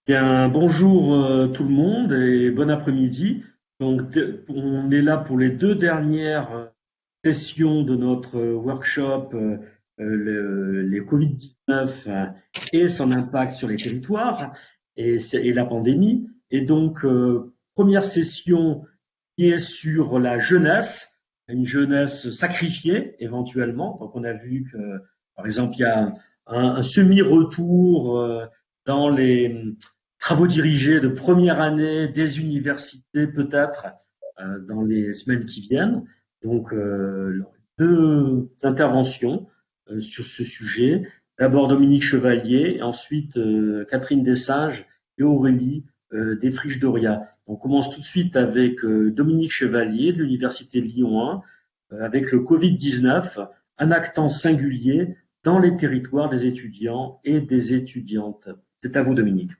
Bien, bonjour tout le monde et bon après-midi. On est là pour les deux dernières sessions de notre workshop, les Covid-19 et son impact sur les territoires et la pandémie. Et donc, première session qui est sur la jeunesse, une jeunesse sacrifiée éventuellement. Donc, on a vu que, par exemple, il y a un semi-retour dans les travaux dirigés de première année des universités peut-être dans les semaines qui viennent. Donc, deux interventions sur ce sujet. D'abord Dominique Chevalier, et ensuite Catherine Dessinges et Aurélie Desfriches-Doria. On commence tout de suite avec Dominique Chevalier de l'Université Lyon 1, avec le Covid-19, un actant singulier dans les territoires des étudiants et des étudiantes. C'est à vous, Dominique.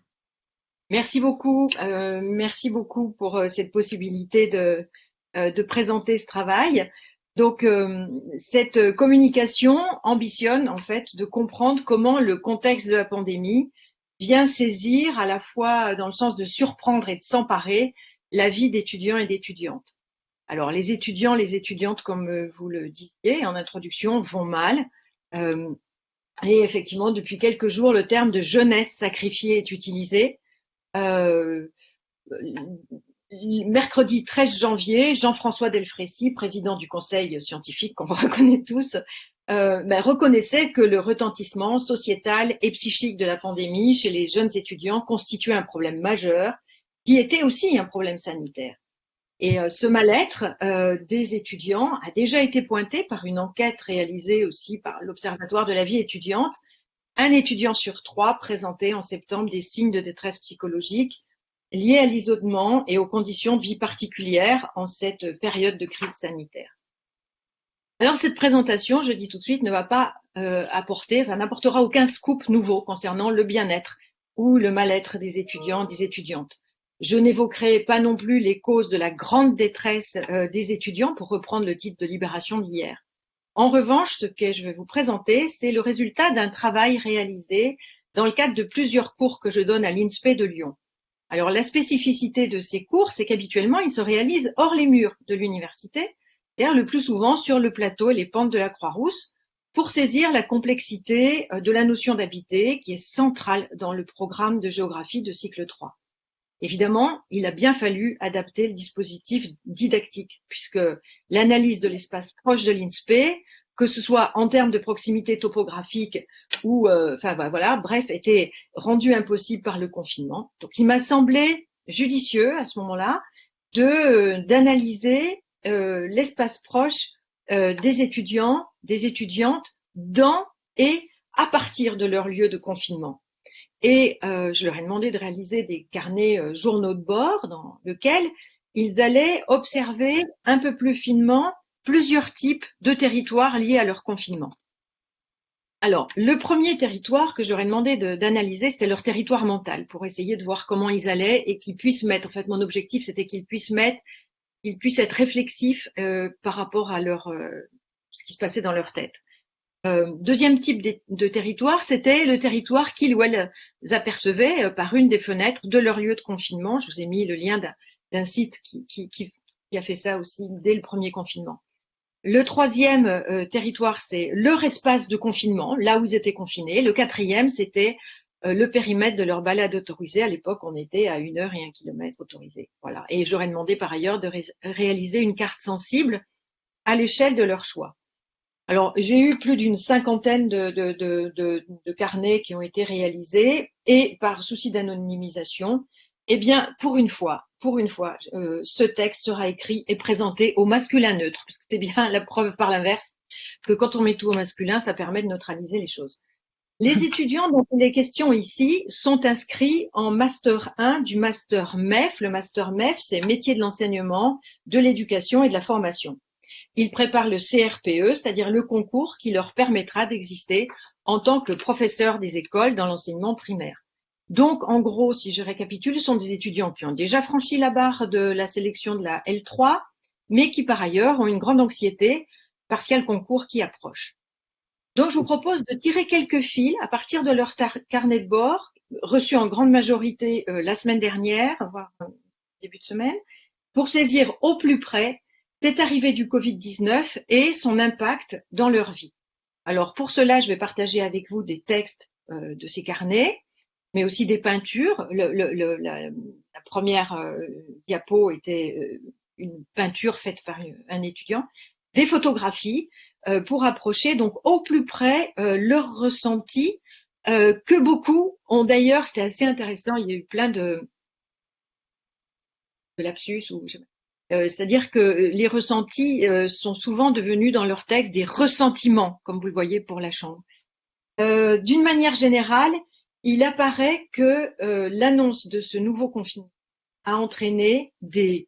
Merci beaucoup pour cette possibilité de présenter ce travail. Donc, cette communication ambitionne en fait de comprendre comment le contexte de la pandémie vient saisir à la fois dans le sens de surprendre et de s'emparer la vie d'étudiants et d'étudiantes. Alors, les étudiants, les étudiantes, comme vous le disiez en introduction, vont mal. Euh, et effectivement, depuis quelques jours, le terme de jeunesse sacrifiée est utilisé. Euh, Mercredi 13 janvier, Jean-François Delfrécy, président du conseil scientifique qu'on reconnaît tous, reconnaissait que le retentissement sociétal et psychique de la pandémie chez les jeunes étudiants constituait un problème majeur, qui était aussi un problème sanitaire. Et ce mal-être des étudiants a déjà été pointé par une enquête réalisée aussi par l'Observatoire de la vie étudiante. Un étudiant sur trois présentait en septembre des signes de détresse psychologique liés à l'isolement et aux conditions de vie particulières en cette période de crise sanitaire. Alors cette présentation, je dis tout de suite, ne va pas n'apportera aucun scoop nouveau concernant le bien-être ou le mal-être des étudiants, des étudiantes. Je n'évoquerai pas non plus les causes de la grande détresse des étudiants, pour reprendre le titre de Libération d'hier. En revanche, ce que je vais vous présenter, c'est le résultat d'un travail réalisé dans le cadre de plusieurs cours que je donne à l'INSPE de Lyon. Alors, la spécificité de ces cours, c'est qu'habituellement, ils se réalisent hors les murs de l'université, c'est-à-dire le plus souvent sur le plateau et les pentes de la Croix-Rousse, pour saisir la complexité de la notion d'habiter, qui est centrale dans le programme de géographie de cycle 3. Évidemment, il a bien fallu adapter le dispositif didactique, puisque l'analyse de l'espace proche de l'INSPE, que ce soit en termes de proximité topographique ou, bref, était rendue impossible par le confinement. Donc, il m'a semblé judicieux à ce moment-là d'analyser l'espace proche des étudiants, des étudiantes dans et à partir de leur lieu de confinement. Et je leur ai demandé de réaliser des carnets journaux de bord dans lesquels ils allaient observer un peu plus finement plusieurs types de territoires liés à leur confinement. Alors, le premier territoire que j'aurais demandé d'analyser, c'était leur territoire mental, pour essayer de voir comment ils allaient et qu'ils puissent mettre, en fait, mon objectif, c'était qu'ils puissent être réflexifs par rapport à ce qui se passait dans leur tête. Deuxième type de territoire, c'était le territoire qu'ils ou elles apercevaient par une des fenêtres de leur lieu de confinement. Je vous ai mis le lien d'un site qui a fait ça aussi dès le premier confinement. Le troisième territoire, c'est leur espace de confinement, là où ils étaient confinés. Le quatrième, c'était le périmètre de leur balade autorisée. À l'époque, on était à 1 heure et 1 kilomètre autorisés. Voilà. Et j'aurais demandé par ailleurs de réaliser une carte sensible à l'échelle de leur choix. Alors, j'ai eu plus d'une cinquantaine de carnets qui ont été réalisés et par souci d'anonymisation, eh bien, pour une fois, ce texte sera écrit et présenté au masculin neutre, parce que c'est bien la preuve par l'inverse que quand on met tout au masculin, ça permet de neutraliser les choses. Les étudiants dont il est question ici sont inscrits en Master 1 du Master MEF. Le Master MEF, c'est Métier de l'enseignement, de l'éducation et de la formation. Ils préparent le CRPE, c'est-à-dire le concours qui leur permettra d'exister en tant que professeurs des écoles dans l'enseignement primaire. Donc, en gros, si je récapitule, ce sont des étudiants qui ont déjà franchi la barre de la sélection de la L3, mais qui par ailleurs ont une grande anxiété parce qu'il y a le concours qui approche. Donc, je vous propose de tirer quelques fils à partir de leur carnet de bord, reçu en grande majorité la semaine dernière, voire début de semaine, pour saisir au plus près cette arrivée du Covid-19 et son impact dans leur vie. Alors, pour cela, je vais partager avec vous des textes de ces carnets, mais aussi des peintures. La première diapo était une peinture faite par un étudiant, des photographies pour approcher donc au plus près leur ressenti que beaucoup ont d'ailleurs, c'était assez intéressant, il y a eu plein de lapsus, c'est-à-dire que les ressentis sont souvent devenus dans leur texte des ressentiments, comme vous le voyez pour la chambre. D'une manière générale, il apparaît que l'annonce de ce nouveau confinement a entraîné des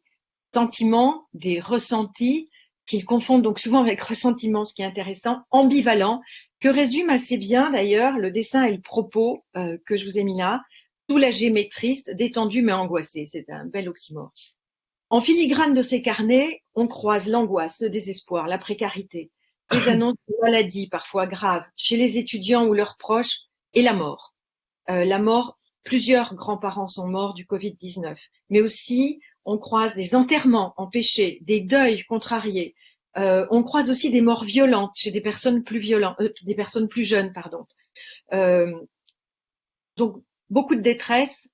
sentiments, des ressentis, qu'ils confondent donc souvent avec ressentiments, ce qui est intéressant, ambivalents, que résume assez bien d'ailleurs le dessin et le propos que je vous ai mis là, soulagé mais triste, détendu mais angoissé. C'est un bel oxymore. En filigrane de ces carnets, on croise l'angoisse, le désespoir, la précarité, les annonces de maladies parfois graves chez les étudiants ou leurs proches et la mort. La mort, plusieurs grands-parents sont morts du Covid-19, mais aussi on croise des enterrements empêchés, des deuils contrariés. On croise aussi des morts violentes chez des personnes plus des personnes plus jeunes, pardon. Donc beaucoup de détresse,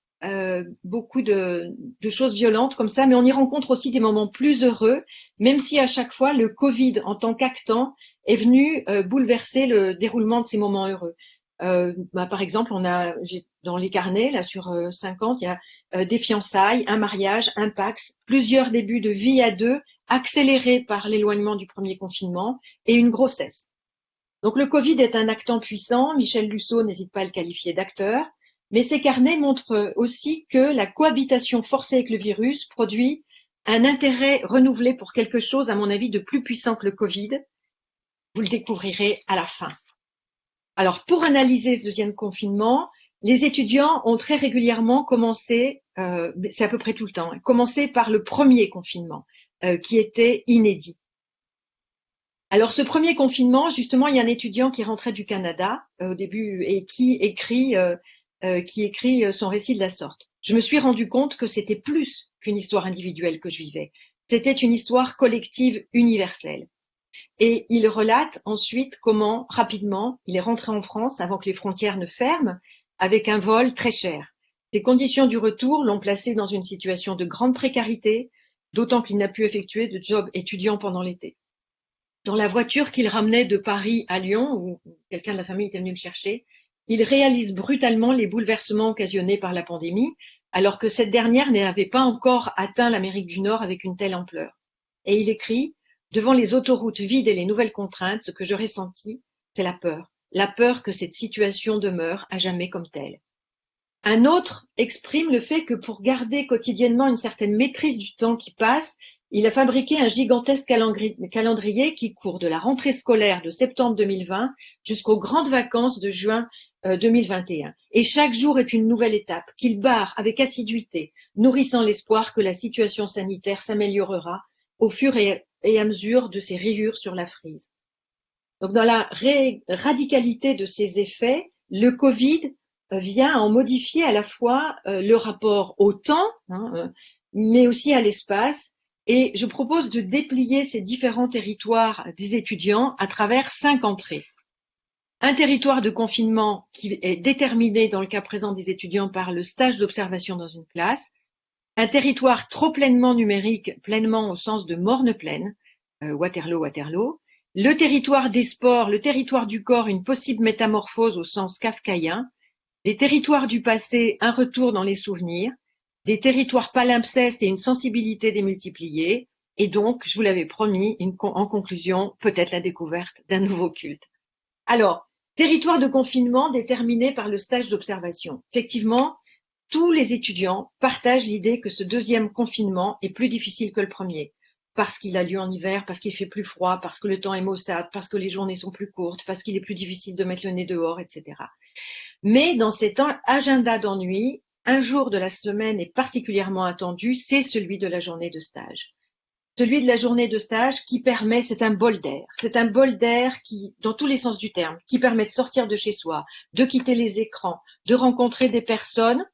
beaucoup de choses violentes comme ça, mais on y rencontre aussi des moments plus heureux, même si à chaque fois le Covid en tant qu'actant est venu bouleverser le déroulement de ces moments heureux. Par exemple, dans les carnets, là sur 50, il y a des fiançailles, un mariage, un Pacs, plusieurs débuts de vie à deux, accélérés par l'éloignement du premier confinement, et une grossesse. Donc le Covid est un actant puissant, Michel Lusseau n'hésite pas à le qualifier d'acteur, mais ces carnets montrent aussi que la cohabitation forcée avec le virus produit un intérêt renouvelé pour quelque chose, à mon avis, de plus puissant que le Covid. Vous le découvrirez à la fin. Alors, pour analyser ce deuxième confinement, les étudiants ont très régulièrement commencé, c'est à peu près tout le temps, commencé par le premier confinement, qui était inédit. Alors, ce premier confinement, justement, il y a un étudiant qui rentrait du Canada au début et qui écrit son récit de la sorte. Je me suis rendu compte que c'était plus qu'une histoire individuelle que je vivais. C'était une histoire collective universelle. Et il relate ensuite comment, rapidement, il est rentré en France avant que les frontières ne ferment, avec un vol très cher. Ces conditions du retour l'ont placé dans une situation de grande précarité, d'autant qu'il n'a pu effectuer de job étudiant pendant l'été. Dans la voiture qu'il ramenait de Paris à Lyon, où quelqu'un de la famille était venu le chercher, il réalise brutalement les bouleversements occasionnés par la pandémie, alors que cette dernière n'avait pas encore atteint l'Amérique du Nord avec une telle ampleur. Et il écrit: devant les autoroutes vides et les nouvelles contraintes, ce que je ressentis, c'est la peur que cette situation demeure à jamais comme telle. Un autre exprime le fait que pour garder quotidiennement une certaine maîtrise du temps qui passe, il a fabriqué un gigantesque calendrier qui court de la rentrée scolaire de septembre 2020 jusqu'aux grandes vacances de juin 2021. Et chaque jour est une nouvelle étape qu'il barre avec assiduité, nourrissant l'espoir que la situation sanitaire s'améliorera au fur et à mesure de ses rayures sur la frise. Donc dans la radicalité de ces effets, le Covid vient en modifier à la fois le rapport au temps, mais aussi à l'espace. Et je propose de déplier ces différents territoires des étudiants à travers 5 entrées. Un territoire de confinement qui est déterminé dans le cas présent des étudiants par le stage d'observation dans une classe. Un territoire trop pleinement numérique, pleinement au sens de morne pleine, Waterloo. Le territoire des sports, le territoire du corps, une possible métamorphose au sens kafkaïen. Des territoires du passé, un retour dans les souvenirs. Des territoires palimpsestes et une sensibilité démultipliée. Et donc, je vous l'avais promis, en conclusion, peut-être la découverte d'un nouveau culte. Alors, territoire de confinement déterminé par le stage d'observation. Effectivement, tous les étudiants partagent l'idée que ce deuxième confinement est plus difficile que le premier, parce qu'il a lieu en hiver, parce qu'il fait plus froid, parce que le temps est maussade, parce que les journées sont plus courtes, parce qu'il est plus difficile de mettre le nez dehors, etc. Mais dans cet agenda d'ennui, un jour de la semaine est particulièrement attendu, c'est celui de la journée de stage. celui de la journée de stage qui permet, c'est un bol d'air. C'est un bol d'air qui, dans tous les sens du terme, qui permet de sortir de chez soi, de quitter les écrans, de rencontrer des personnes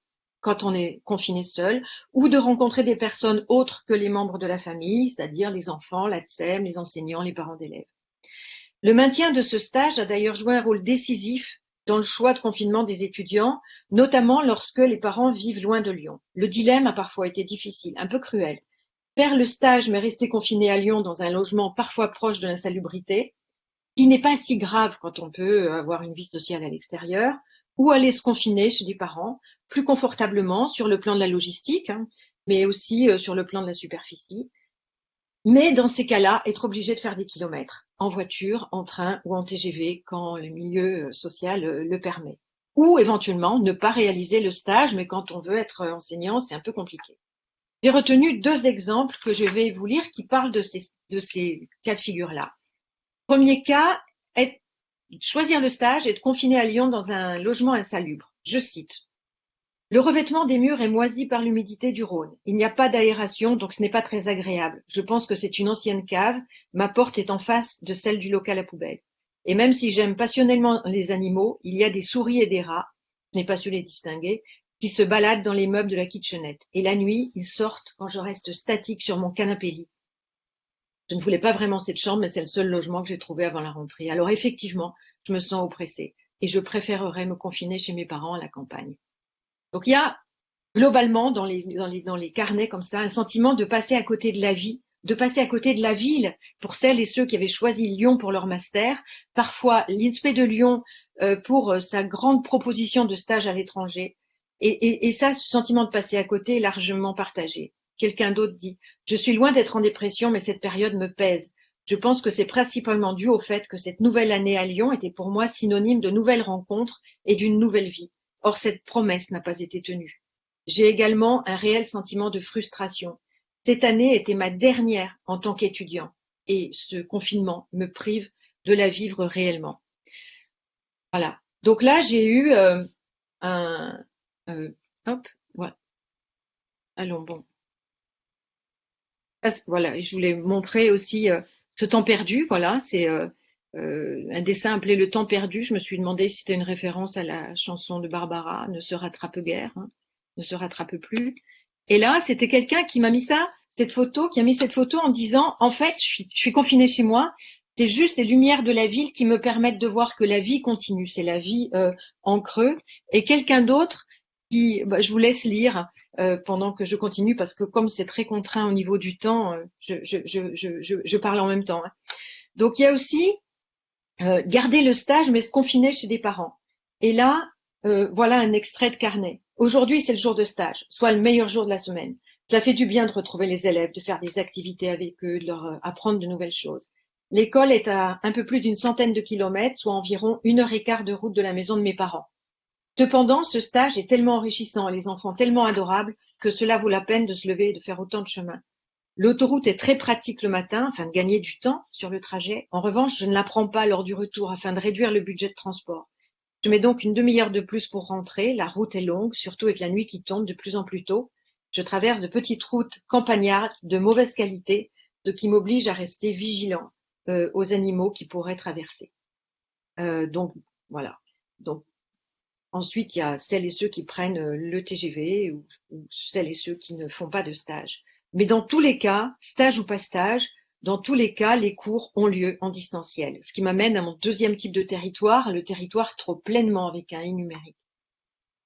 quand on est confiné seul, ou de rencontrer des personnes autres que les membres de la famille, c'est-à-dire les enfants, la TSEM, les enseignants, les parents d'élèves. Le maintien de ce stage a d'ailleurs joué un rôle décisif dans le choix de confinement des étudiants, notamment lorsque les parents vivent loin de Lyon. Le dilemme a parfois été difficile, un peu cruel. Faire le stage mais rester confiné à Lyon dans un logement parfois proche de l'insalubrité, qui n'est pas si grave quand on peut avoir une vie sociale à l'extérieur, ou aller se confiner chez des parents, plus confortablement sur le plan de la logistique, mais aussi sur le plan de la superficie. Mais dans ces cas-là, être obligé de faire des kilomètres en voiture, en train ou en TGV quand le milieu social le permet. Ou éventuellement ne pas réaliser le stage, mais quand on veut être enseignant, c'est un peu compliqué. J'ai retenu 2 exemples que je vais vous lire qui parlent de ces cas de figure-là. Premier cas, choisir le stage et être confiné à Lyon dans un logement insalubre. Je cite. Le revêtement des murs est moisi par l'humidité du Rhône. Il n'y a pas d'aération, donc ce n'est pas très agréable. Je pense que c'est une ancienne cave. Ma porte est en face de celle du local à poubelle. Et même si j'aime passionnément les animaux, il y a des souris et des rats, je n'ai pas su les distinguer, qui se baladent dans les meubles de la kitchenette. Et la nuit, ils sortent quand je reste statique sur mon canapé-lit. Je ne voulais pas vraiment cette chambre, mais c'est le seul logement que j'ai trouvé avant la rentrée. Alors effectivement, je me sens oppressée et je préférerais me confiner chez mes parents à la campagne. Donc il y a globalement dans les carnets comme ça un sentiment de passer à côté de la vie, de passer à côté de la ville pour celles et ceux qui avaient choisi Lyon pour leur master. Parfois l'INSPE de Lyon pour sa grande proposition de stage à l'étranger. Et ça, ce sentiment de passer à côté est largement partagé. Quelqu'un d'autre dit « Je suis loin d'être en dépression, mais cette période me pèse. Je pense que c'est principalement dû au fait que cette nouvelle année à Lyon était pour moi synonyme de nouvelles rencontres et d'une nouvelle vie. Or, cette promesse n'a pas été tenue. J'ai également un réel sentiment de frustration. Cette année était ma dernière en tant qu'étudiant et ce confinement me prive de la vivre réellement. » Voilà. Donc là, j'ai eu hop, voilà. Allons, bon. Voilà, je voulais montrer aussi ce temps perdu. Voilà, c'est un dessin appelé Le temps perdu. Je me suis demandé si c'était une référence à la chanson de Barbara, Ne se rattrape guère, ne se rattrape plus. Et là, c'était quelqu'un qui m'a mis cette photo en disant, en fait, je suis confinée chez moi. C'est juste les lumières de la ville qui me permettent de voir que la vie continue. C'est la vie en creux. Et quelqu'un d'autre je vous laisse lire pendant que je continue parce que comme c'est très contraint au niveau du temps, je parle en même temps. Donc il y a aussi garder le stage mais se confiner chez des parents. Et là, voilà un extrait de carnet. Aujourd'hui, c'est le jour de stage, soit le meilleur jour de la semaine. Ça fait du bien de retrouver les élèves, de faire des activités avec eux, de leur apprendre de nouvelles choses. L'école est à un peu plus d'une centaine de kilomètres, soit environ 1h15 de route de la maison de mes parents. Cependant, ce stage est tellement enrichissant et les enfants tellement adorables que cela vaut la peine de se lever et de faire autant de chemin. L'autoroute est très pratique le matin afin de gagner du temps sur le trajet. En revanche, je ne la prends pas lors du retour afin de réduire le budget de transport. Je mets donc une demi-heure de plus pour rentrer. La route est longue, surtout avec la nuit qui tombe de plus en plus tôt. Je traverse de petites routes campagnardes de mauvaise qualité, ce qui m'oblige à rester vigilant aux animaux qui pourraient traverser. Donc voilà. Donc ensuite, il y a celles et ceux qui prennent le TGV ou celles et ceux qui ne font pas de stage. Mais dans tous les cas, stage ou pas stage, dans tous les cas, les cours ont lieu en distanciel. Ce qui m'amène à mon deuxième type de territoire, le territoire trop pleinement avec un i numérique.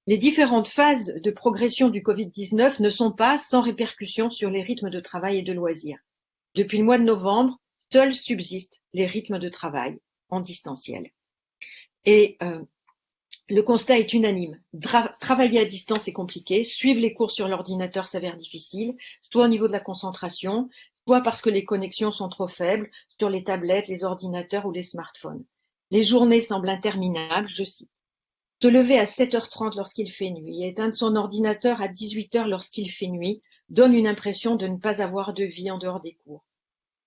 Les différentes phases de progression du Covid-19 ne sont pas sans répercussion sur les rythmes de travail et de loisirs. Depuis le mois de novembre, seuls subsistent les rythmes de travail en distanciel. Et le constat est unanime. Travailler à distance est compliqué. Suivre les cours sur l'ordinateur s'avère difficile, soit au niveau de la concentration, soit parce que les connexions sont trop faibles sur les tablettes, les ordinateurs ou les smartphones. Les journées semblent interminables, je cite. Se lever à 7h30 lorsqu'il fait nuit et éteindre son ordinateur à 18h lorsqu'il fait nuit donne une impression de ne pas avoir de vie en dehors des cours.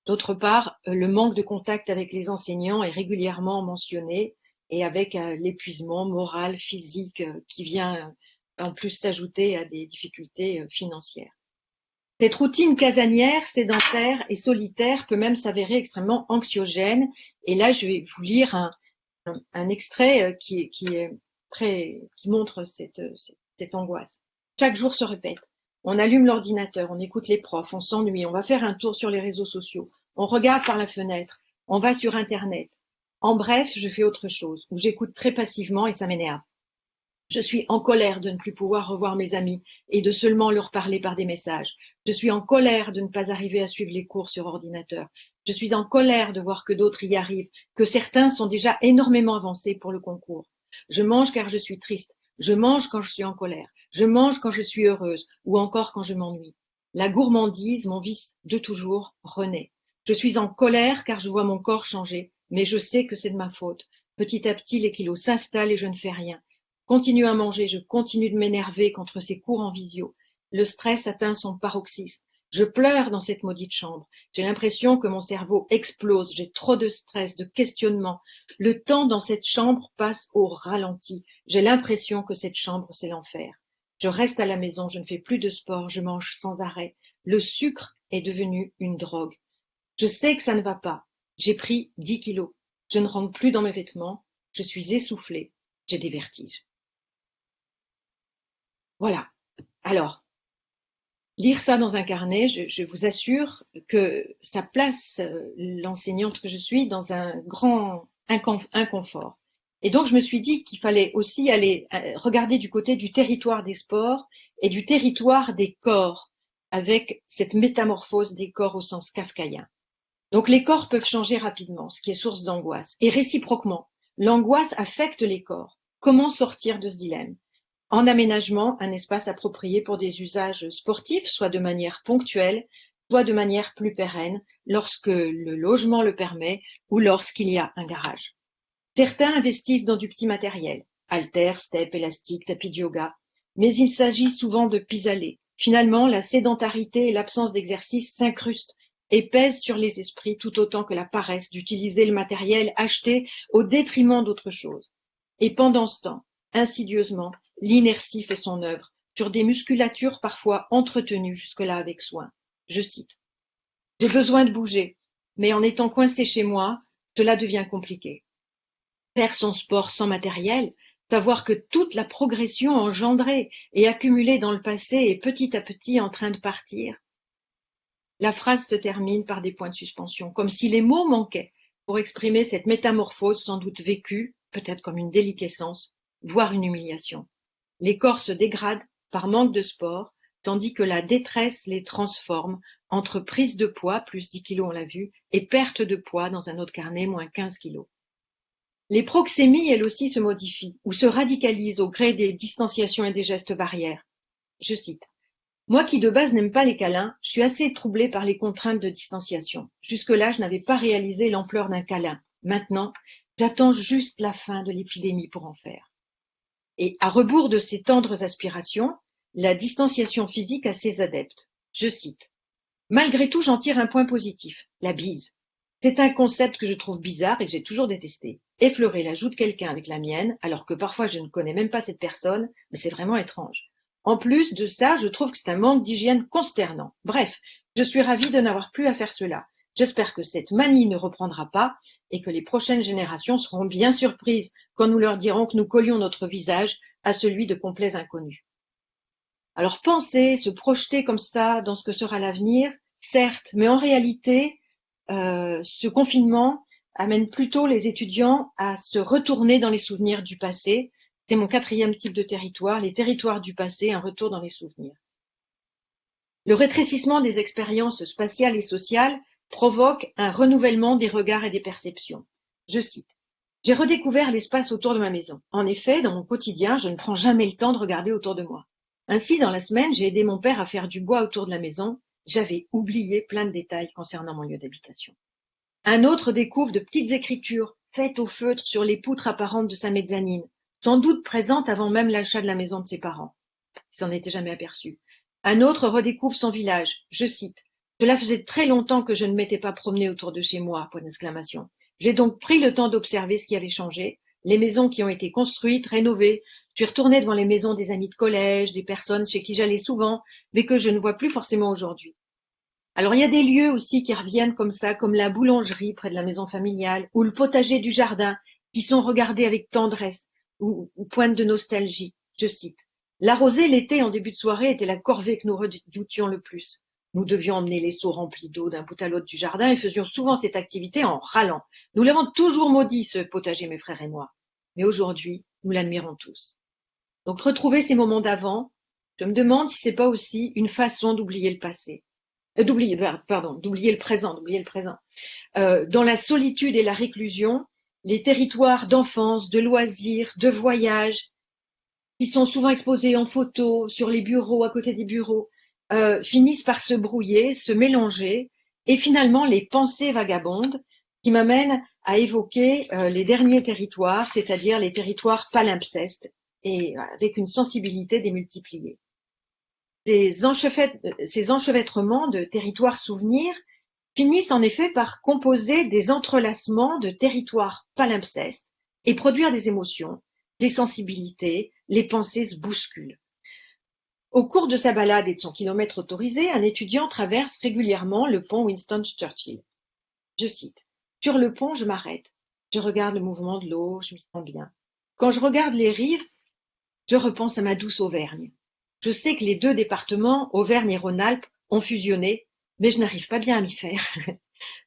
D'autre part, le manque de contact avec les enseignants est régulièrement mentionné et avec l'épuisement moral, physique qui vient en plus s'ajouter à des difficultés financières. Cette routine casanière, sédentaire et solitaire peut même s'avérer extrêmement anxiogène. Et là, je vais vous lire un extrait qui montre cette angoisse. Chaque jour se répète. On allume l'ordinateur, on écoute les profs, on s'ennuie, on va faire un tour sur les réseaux sociaux, on regarde par la fenêtre, on va sur Internet. En bref, je fais autre chose, ou j'écoute très passivement et ça m'énerve. Je suis en colère de ne plus pouvoir revoir mes amis et de seulement leur parler par des messages. Je suis en colère de ne pas arriver à suivre les cours sur ordinateur. Je suis en colère de voir que d'autres y arrivent, que certains sont déjà énormément avancés pour le concours. Je mange car je suis triste. Je mange quand je suis en colère. Je mange quand je suis heureuse ou encore quand je m'ennuie. La gourmandise, mon vice de toujours, renaît. Je suis en colère car je vois mon corps changer, mais je sais que c'est de ma faute. Petit à petit, les kilos s'installent et je ne fais rien. Continue à manger, je continue de m'énerver contre ces cours en visio. Le stress atteint son paroxysme. Je pleure dans cette maudite chambre. J'ai l'impression que mon cerveau explose. J'ai trop de stress, de questionnement. Le temps dans cette chambre passe au ralenti. J'ai l'impression que cette chambre, c'est l'enfer. Je reste à la maison, je ne fais plus de sport, je mange sans arrêt. Le sucre est devenu une drogue. Je sais que ça ne va pas. J'ai pris 10 kilos. Je ne rentre plus dans mes vêtements. Je suis essoufflée. J'ai des vertiges. Voilà. Alors, lire ça dans un carnet, je vous assure que ça place l'enseignante que je suis dans un grand inconfort. Et donc, je me suis dit qu'il fallait aussi aller regarder du côté du territoire des sports et du territoire des corps, avec cette métamorphose des corps au sens kafkaïen. Donc, les corps peuvent changer rapidement, ce qui est source d'angoisse. Et réciproquement, l'angoisse affecte les corps. Comment sortir de ce dilemme ? En aménagement, un espace approprié pour des usages sportifs, soit de manière ponctuelle, soit de manière plus pérenne, lorsque le logement le permet ou lorsqu'il y a un garage. Certains investissent dans du petit matériel, haltères, steps, élastiques, tapis de yoga, mais il s'agit souvent de pis-aller. Finalement, la sédentarité et l'absence d'exercice s'incrustent et pèsent sur les esprits tout autant que la paresse d'utiliser le matériel acheté au détriment d'autre chose. Et pendant ce temps, insidieusement, l'inertie fait son œuvre sur des musculatures parfois entretenues jusque-là avec soin. Je cite. J'ai besoin de bouger, mais en étant coincé chez moi, cela devient compliqué. Faire son sport sans matériel, savoir que toute la progression engendrée et accumulée dans le passé est petit à petit en train de partir. La phrase se termine par des points de suspension, comme si les mots manquaient pour exprimer cette métamorphose sans doute vécue, peut-être comme une déliquescence, voire une humiliation. Les corps se dégradent par manque de sport, tandis que la détresse les transforme entre prise de poids, plus 10 kilos on l'a vu, et perte de poids dans un autre carnet, moins 15 kilos. Les proxémies, elles aussi, se modifient ou se radicalisent au gré des distanciations et des gestes barrières. Je cite. Moi qui de base n'aime pas les câlins, je suis assez troublée par les contraintes de distanciation. Jusque-là, je n'avais pas réalisé l'ampleur d'un câlin. Maintenant, j'attends juste la fin de l'épidémie pour en faire. Et à rebours de ces tendres aspirations, la distanciation physique a ses adeptes. Je cite. Malgré tout, j'en tire un point positif, la bise. C'est un concept que je trouve bizarre et que j'ai toujours détesté. Effleurer la joue de quelqu'un avec la mienne, alors que parfois je ne connais même pas cette personne, mais c'est vraiment étrange. En plus de ça, je trouve que c'est un manque d'hygiène consternant. Bref, je suis ravie de n'avoir plus à faire cela. J'espère que cette manie ne reprendra pas et que les prochaines générations seront bien surprises quand nous leur dirons que nous collions notre visage à celui de complets inconnus. Alors penser, se projeter comme ça dans ce que sera l'avenir, certes, mais en réalité, ce confinement amène plutôt les étudiants à se retourner dans les souvenirs du passé. C'est mon 4e type de territoire, les territoires du passé, un retour dans les souvenirs. Le rétrécissement des expériences spatiales et sociales provoque un renouvellement des regards et des perceptions. Je cite. J'ai redécouvert l'espace autour de ma maison. En effet, dans mon quotidien, je ne prends jamais le temps de regarder autour de moi. Ainsi, dans la semaine, j'ai aidé mon père à faire du bois autour de la maison. J'avais oublié plein de détails concernant mon lieu d'habitation. Un autre découvre de petites écritures faites au feutre sur les poutres apparentes de sa mezzanine, sans doute présentes avant même l'achat de la maison de ses parents. Il s'en était jamais aperçu. Un autre redécouvre son village. Je cite. Cela faisait très longtemps que je ne m'étais pas promené autour de chez moi, point d'exclamation. J'ai donc pris le temps d'observer ce qui avait changé, les maisons qui ont été construites, rénovées. Je suis retournée devant les maisons des amis de collège, des personnes chez qui j'allais souvent, mais que je ne vois plus forcément aujourd'hui. Alors il y a des lieux aussi qui reviennent comme ça, comme la boulangerie près de la maison familiale, ou le potager du jardin, qui sont regardés avec tendresse ou pointe de nostalgie. Je cite. L'arroser l'été en début de soirée était la corvée que nous redoutions le plus. Nous devions emmener les seaux remplis d'eau d'un bout à l'autre du jardin et faisions souvent cette activité en râlant. Nous l'avons toujours maudit, ce potager, mes frères et moi. Mais aujourd'hui, nous l'admirons tous. Donc retrouver ces moments d'avant, je me demande si c'est pas aussi une façon d'oublier le passé. D'oublier le présent. Dans la solitude et la réclusion, les territoires d'enfance, de loisirs, de voyage, qui sont souvent exposés en photo sur les bureaux, à côté des bureaux, finissent par se brouiller, se mélanger, et finalement les pensées vagabondes qui m'amènent à évoquer les derniers territoires, c'est-à-dire les territoires palimpsestes, et avec une sensibilité démultipliée. Ces enchevêtrements de territoires souvenirs finissent en effet par composer des entrelacements de territoires palimpsestes et produire des émotions, des sensibilités, les pensées se bousculent. Au cours de sa balade et de son kilomètre autorisé, un étudiant traverse régulièrement le pont Winston Churchill. Je cite. Sur le pont, je m'arrête. Je regarde le mouvement de l'eau, je m'y sens bien. Quand je regarde les rives, je repense à ma douce Auvergne. Je sais que les deux départements, Auvergne et Rhône-Alpes, ont fusionné, mais je n'arrive pas bien à m'y faire.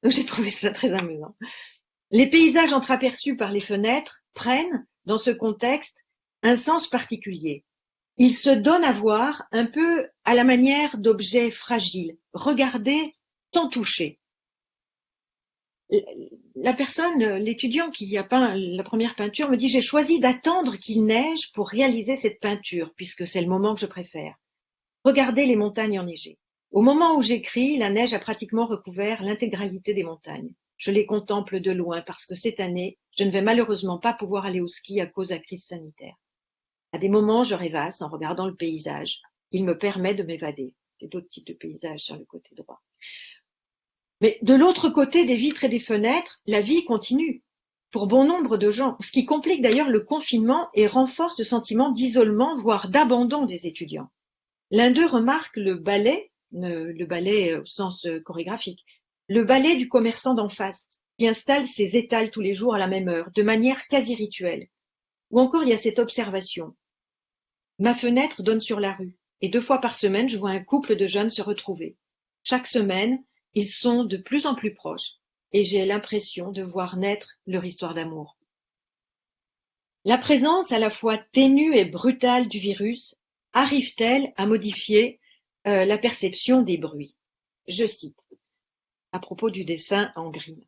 Donc j'ai trouvé ça très amusant. Les paysages entreaperçus par les fenêtres prennent, dans ce contexte, un sens particulier. Ils se donnent à voir un peu à la manière d'objets fragiles, regardés sans toucher. La personne, l'étudiant qui a peint la première peinture me dit « J'ai choisi d'attendre qu'il neige pour réaliser cette peinture, puisque c'est le moment que je préfère. Regardez les montagnes enneigées. Au moment où j'écris, la neige a pratiquement recouvert l'intégralité des montagnes. Je les contemple de loin parce que cette année, je ne vais malheureusement pas pouvoir aller au ski à cause de la crise sanitaire. À des moments, je rêvasse en regardant le paysage. Il me permet de m'évader. » C'est d'autres types de paysages sur le côté droit. Mais de l'autre côté des vitres et des fenêtres, la vie continue pour bon nombre de gens, ce qui complique d'ailleurs le confinement et renforce le sentiment d'isolement, voire d'abandon des étudiants. L'un d'eux remarque le ballet au sens chorégraphique, le ballet du commerçant d'en face, qui installe ses étals tous les jours à la même heure, de manière quasi rituelle. Ou encore il y a cette observation. Ma fenêtre donne sur la rue, et 2 fois par semaine, je vois un couple de jeunes se retrouver. Chaque semaine, ils sont de plus en plus proches, et j'ai l'impression de voir naître leur histoire d'amour. La présence à la fois ténue et brutale du virus arrive-t-elle à modifier la perception des bruits? Je cite, à propos du dessin en gris.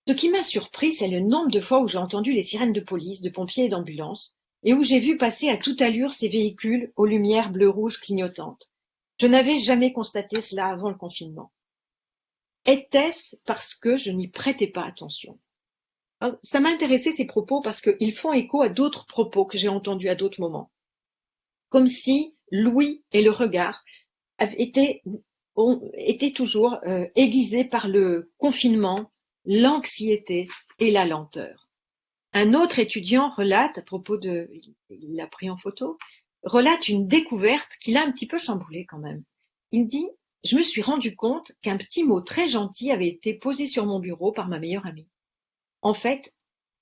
Ce qui m'a surpris, c'est le nombre de fois où j'ai entendu les sirènes de police, de pompiers et d'ambulances, et où j'ai vu passer à toute allure ces véhicules aux lumières bleu-rouge clignotantes. Je n'avais jamais constaté cela avant le confinement. Était-ce parce que je n'y prêtais pas attention? Alors, ça m'a intéressé ces propos parce qu'ils font écho à d'autres propos que j'ai entendus à d'autres moments. Comme si l'ouïe et le regard étaient toujours aiguisés par le confinement, l'anxiété et la lenteur. Un autre étudiant relate, à propos de, il l'a pris en photo, relate une découverte qui l'a un petit peu chamboulé quand même. Il dit, je me suis rendu compte qu'un petit mot très gentil avait été posé sur mon bureau par ma meilleure amie. En fait,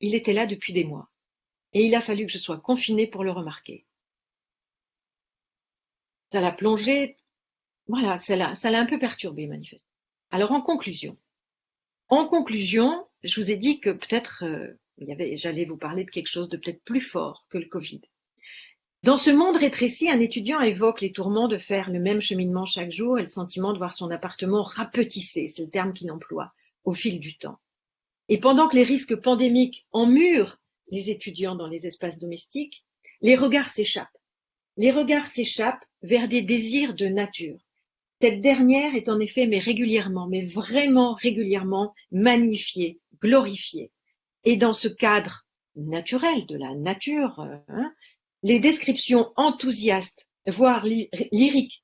il était là depuis des mois. Et il a fallu que je sois confinée pour le remarquer. Ça l'a plongé, voilà, ça l'a un peu perturbé, manifestement. Alors, en conclusion, je vous ai dit que peut-être j'allais vous parler de quelque chose de peut-être plus fort que le Covid. Dans ce monde rétréci, un étudiant évoque les tourments de faire le même cheminement chaque jour et le sentiment de voir son appartement rapetissé, c'est le terme qu'il emploie, au fil du temps. Et pendant que les risques pandémiques emmurent les étudiants dans les espaces domestiques, les regards s'échappent. Les regards s'échappent vers des désirs de nature. Cette dernière est en effet, mais vraiment régulièrement magnifiée, glorifiée. Et dans ce cadre naturel de la nature, les descriptions enthousiastes, voire lyriques,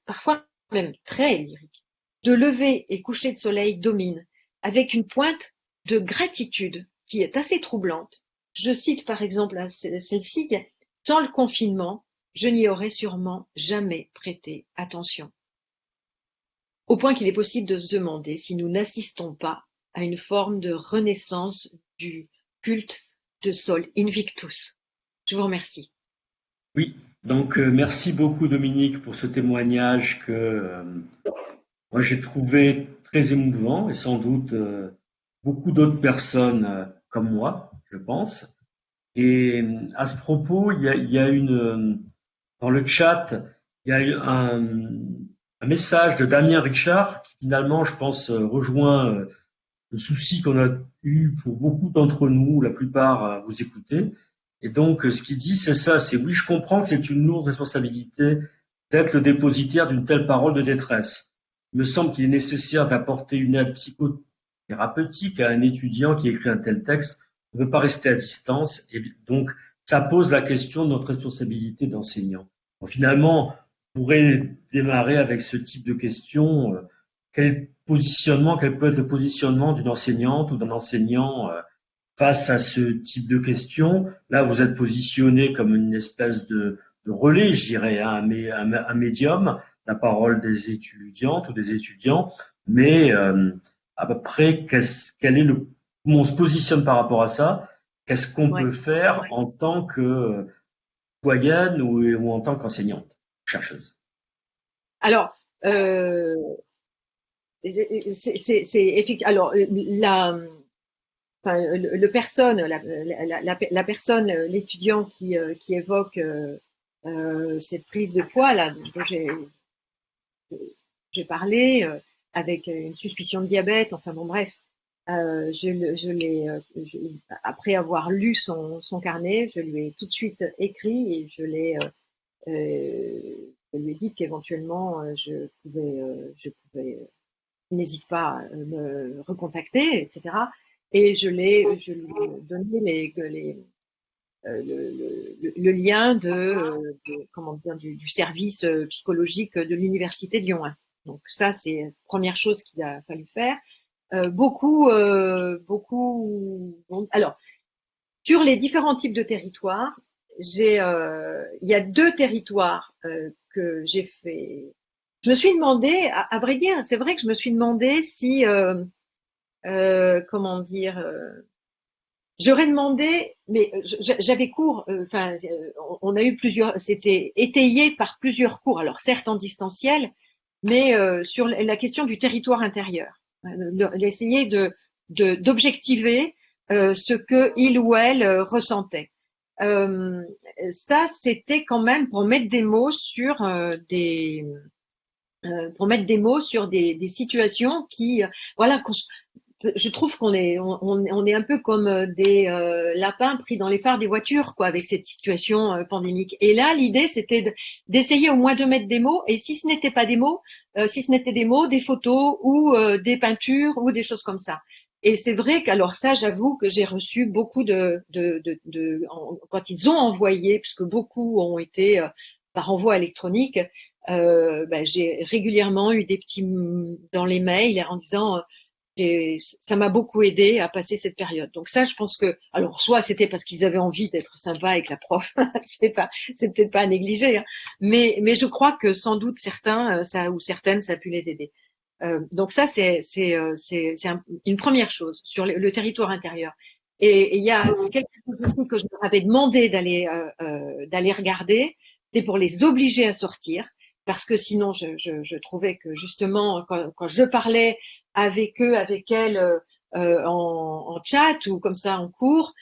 parfois même très lyriques, de lever et coucher de soleil dominent, avec une pointe de gratitude qui est assez troublante. Je cite par exemple celle-ci, sans le confinement, je n'y aurais sûrement jamais prêté attention. au point qu'il est possible de se demander si nous n'assistons pas à une forme de renaissance du culte de Sol Invictus. Je vous remercie. Oui, donc merci beaucoup Dominique pour ce témoignage que moi j'ai trouvé très émouvant et sans doute beaucoup d'autres personnes comme moi, je pense. Et à ce propos, il y a dans le chat, il y a eu un message de Damien Richard qui finalement, je pense, rejoint le souci qu'on a eu pour beaucoup d'entre nous, la plupart à vous écouter. Et donc, ce qu'il dit, c'est ça, c'est oui, je comprends que c'est une lourde responsabilité d'être le dépositaire d'une telle parole de détresse. Il me semble qu'il est nécessaire d'apporter une aide psychothérapeutique à un étudiant qui écrit un tel texte. On ne veut pas rester à distance. Et donc, ça pose la question de notre responsabilité d'enseignant. Bon, finalement, on pourrait démarrer avec ce type de question. Quel peut être le positionnement d'une enseignante ou d'un enseignant face à ce type de questions? Là, vous êtes positionné comme une espèce de relais, je dirais, hein, un médium, la parole des étudiantes ou des étudiants, mais à peu près, comment on se positionne par rapport à ça? Qu'est-ce qu'on Ouais. peut faire en tant que citoyenne ou en tant qu'enseignante, chercheuse? Alors, alors la personne, l'étudiant qui évoque cette prise de poids là dont j'ai parlé, avec une suspicion de diabète, enfin bon bref, après avoir lu son carnet, je lui ai tout de suite écrit et je lui ai dit qu'éventuellement je pouvais n'hésite pas à me recontacter, etc. Et je lui ai donné le lien comment dire, du service psychologique de l'Université de Lyon 1. Donc ça, c'est la première chose qu'il a fallu faire. Bon, alors, sur les différents types de territoires, il y a 2 territoires que j'ai fait. Je me suis demandé, à vrai dire, c'est vrai que je me suis demandé si, comment dire, j'aurais demandé, mais j'avais cours, enfin, on a eu c'était étayé par plusieurs cours, alors certes en distanciel, mais sur la question du territoire intérieur, d'essayer d'objectiver ce que il ou elle ressentait. Euh, Ça, c'était quand même pour mettre des mots sur des situations qui, voilà, je trouve on est un peu comme des lapins pris dans les phares des voitures, quoi, avec cette situation pandémique. Et là, l'idée, c'était d'essayer au moins de mettre des mots, et si ce n'était pas des mots, si ce n'était des mots, des photos ou des peintures ou des choses comme ça. Et c'est vrai qu'alors ça, j'avoue que j'ai reçu beaucoup quand ils ont envoyé, puisque beaucoup ont été par envoi électronique, j'ai régulièrement eu des petits dans les mails en disant ça m'a beaucoup aidé à passer cette période. Donc ça, je pense que, alors soit c'était parce qu'ils avaient envie d'être sympas avec la prof, c'est peut-être pas à négliger, hein, mais je crois que sans doute certains, ou certaines, ça a pu les aider. Donc ça, c'est une première chose sur le territoire intérieur. Et il y a quelque chose aussi que je leur avais demandé d'aller regarder, c'est pour les obliger à sortir, parce que sinon, je trouvais que justement, quand je parlais avec eux, avec elles, en chat ou comme ça en cours,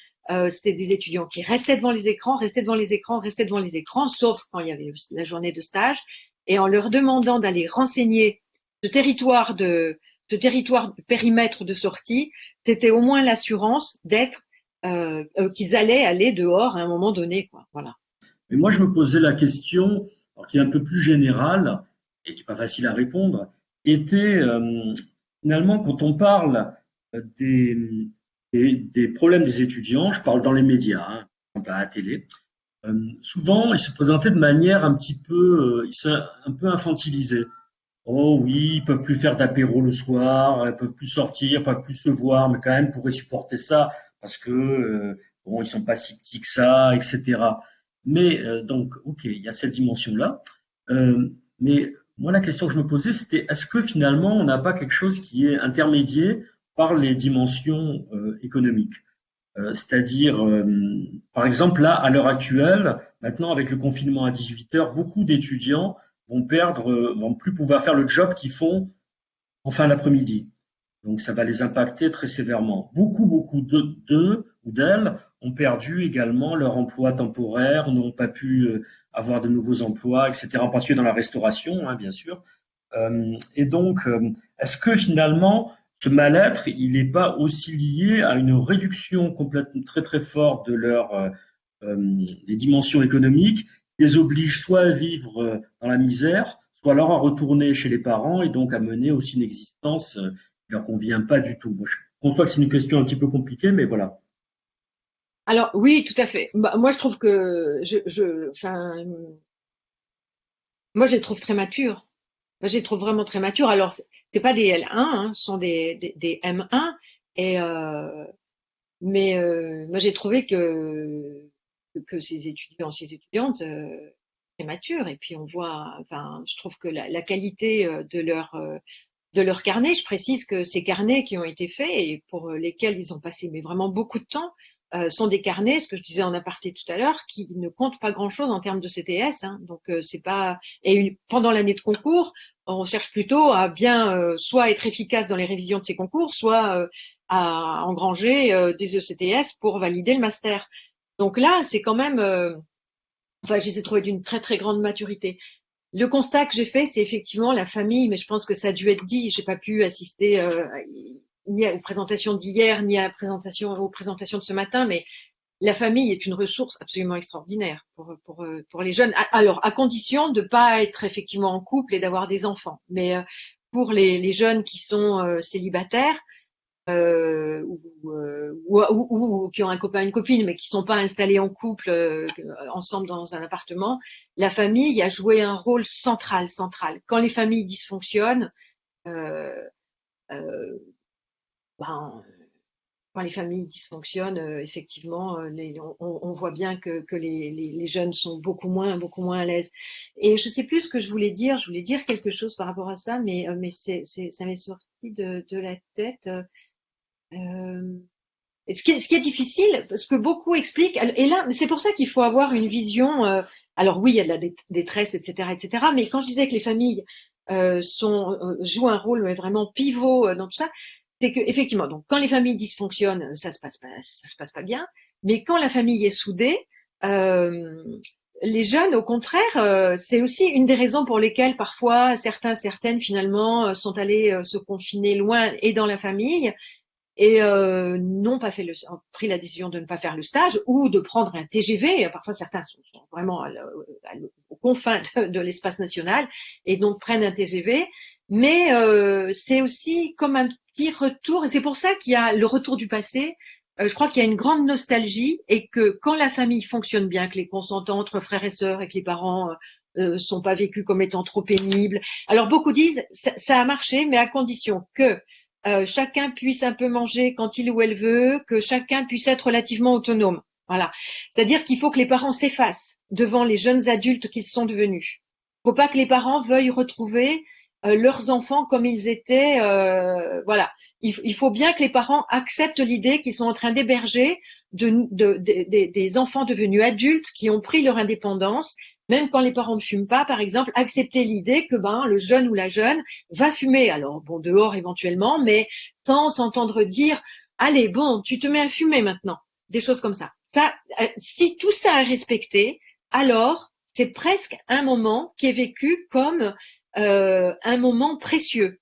c'était des étudiants qui restaient devant les écrans, restaient devant les écrans, restaient devant les écrans, sauf quand il y avait la journée de stage, et en leur demandant d'aller renseigner ce territoire de périmètre de sortie, c'était au moins l'assurance qu'ils allaient aller dehors à un moment donné, quoi. Voilà. Mais moi, je me posais la question, alors qui est un peu plus générale et qui n'est pas facile à répondre, était finalement quand on parle des, des problèmes des étudiants, je parle dans les médias, hein, à la télé, souvent ils se présentaient de manière un petit peu, un peu infantilisée. Oh oui, ils peuvent plus faire d'apéro le soir, ils peuvent plus sortir, pas plus se voir, mais quand même pourraient supporter ça parce que bon, ils sont pas si petits que ça, etc. Mais donc, ok, il y a cette dimension-là. Mais Moi, la question que je me posais, c'était est-ce que finalement, on n'a pas quelque chose qui est intermédié par les dimensions économiques? C'est-à-dire, par exemple, là, à l'heure actuelle, maintenant, avec le confinement à 18 heures, beaucoup d'étudiants vont plus pouvoir faire le job qu'ils font en fin d'après-midi. Donc, ça va les impacter très sévèrement. Beaucoup d'eux ou d'elles ont perdu également leur emploi temporaire, n'ont pas pu avoir de nouveaux emplois, etc. En particulier dans la restauration, hein, bien sûr. Et donc, est-ce que finalement, ce mal-être, il n'est pas aussi lié à une réduction complètement très très forte de des dimensions économiques, qui les oblige soit à vivre dans la misère, soit alors à retourner chez les parents et donc à mener aussi une existence qui leur convient pas du tout. Bon, je conçois que c'est une question un petit peu compliquée, mais voilà. Alors oui, tout à fait. Bah, moi, je trouve que enfin, moi, je les trouve très matures. Moi, je les trouve vraiment très matures. Alors, c'est pas des L1, hein, ce sont des M1. Et mais moi, j'ai trouvé que ces étudiants, ces étudiantes très matures. Et puis on voit, enfin, je trouve que la qualité de leur carnet. Je précise que ces carnets qui ont été faits et pour lesquels ils ont passé mais vraiment beaucoup de temps sont des carnets, ce que je disais en aparté tout à l'heure, qui ne comptent pas grand-chose en termes de CTS. Hein. Donc c'est pas pendant l'année de concours, on cherche plutôt à bien soit être efficace dans les révisions de ces concours, soit à engranger des ECTS pour valider le master. Donc là, c'est quand même, enfin, je les ai trouvés d'une très très grande maturité. Le constat que j'ai fait, c'est effectivement la famille, mais je pense que ça a dû être dit. J'ai pas pu assister ni aux présentations d'hier, ni à aux présentations de ce matin, mais la famille est une ressource absolument extraordinaire pour les jeunes. Alors, à condition de pas être effectivement en couple et d'avoir des enfants. Mais pour les jeunes qui sont célibataires, ou qui ont un copain, une copine, mais qui sont pas installés en couple ensemble dans un appartement, la famille a joué un rôle central, central. Quand les familles dysfonctionnent, euh, euh, ben, quand les familles dysfonctionnent, effectivement, on voit bien que les jeunes sont beaucoup moins à l'aise. Et je sais plus ce que je voulais dire. Je voulais dire quelque chose par rapport à ça, mais ça m'est sorti de la tête. Euh, Et ce qui est difficile, parce que beaucoup expliquent, et là, c'est pour ça qu'il faut avoir une vision. Alors oui, il y a de la détresse, etc., etc. Mais quand je disais que les familles jouent un rôle vraiment pivot dans tout ça, c'est que effectivement, donc quand les familles dysfonctionnent, ça se passe pas bien. Mais quand la famille est soudée, euh, les jeunes, au contraire, c'est aussi une des raisons pour lesquelles parfois certaines finalement sont allés se confiner loin et dans la famille et n'ont pas fait pris la décision de ne pas faire le stage ou de prendre un TGV. Parfois, certains sont vraiment aux confins de l'espace national et donc prennent un TGV. Mais c'est aussi comme un petit retour, et c'est pour ça qu'il y a le retour du passé. Je crois qu'il y a une grande nostalgie et que quand la famille fonctionne bien, que les consentants entre frères et sœurs et que les parents sont pas vécus comme étant trop pénibles. Alors beaucoup disent ça a marché, mais à condition que chacun puisse un peu manger quand il ou elle veut, que chacun puisse être relativement autonome. Voilà. C'est-à-dire qu'il faut que les parents s'effacent devant les jeunes adultes qu'ils sont devenus. Il ne faut pas que les parents veuillent retrouver leurs enfants comme ils étaient. Voilà. Il faut bien que les parents acceptent l'idée qu'ils sont en train d'héberger des enfants devenus adultes qui ont pris leur indépendance. Même quand les parents ne fument pas, par exemple, accepter l'idée que le jeune ou la jeune va fumer. Alors, bon, dehors éventuellement, mais sans s'entendre dire, allez, bon, tu te mets à fumer maintenant. Des choses comme ça. Si tout ça est respecté, alors c'est presque un moment qui est vécu comme un moment précieux.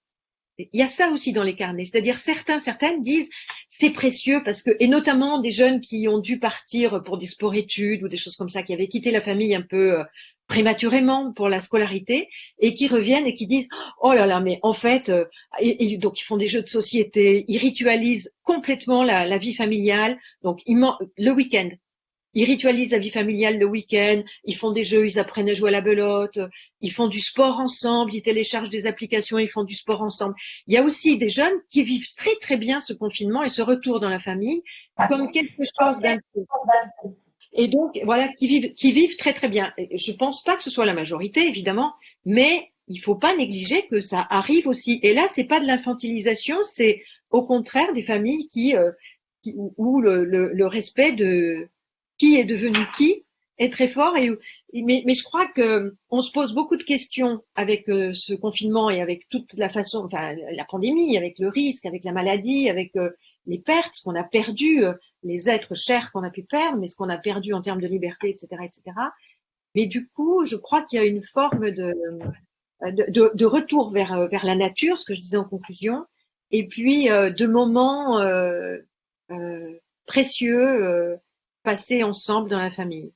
Il y a ça aussi dans les carnets, c'est-à-dire certaines disent c'est précieux parce que, et notamment des jeunes qui ont dû partir pour des sports-études ou des choses comme ça, qui avaient quitté la famille un peu prématurément pour la scolarité et qui reviennent et qui disent oh là là, mais en fait, et donc ils font des jeux de société, ils ritualisent complètement la vie familiale, donc le week-end. Ils ritualisent la vie familiale le week-end, ils font des jeux, ils apprennent à jouer à la belote, ils font du sport ensemble, ils téléchargent des applications, ils font du sport ensemble. Il y a aussi des jeunes qui vivent très très bien ce confinement et ce retour dans la famille comme quelque chose d'un et donc voilà qui vivent très très bien. Et je pense pas que ce soit la majorité évidemment, mais il faut pas négliger que ça arrive aussi. Et là, c'est pas de l'infantilisation, c'est au contraire des familles où le respect de qui est devenu qui est très fort. Mais je crois que on se pose beaucoup de questions avec ce confinement et avec toute la façon, enfin la pandémie, avec le risque, avec la maladie, avec les pertes, ce qu'on a perdu, les êtres chers qu'on a pu perdre, mais ce qu'on a perdu en termes de liberté, etc., etc. Mais du coup, je crois qu'il y a une forme de retour vers la nature, ce que je disais en conclusion, et puis de moments précieux passés ensemble dans la famille.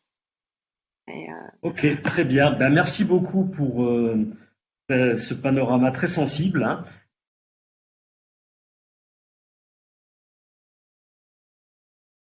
Et, Ok, très bien. Ben, merci beaucoup pour ce panorama très sensible, hein.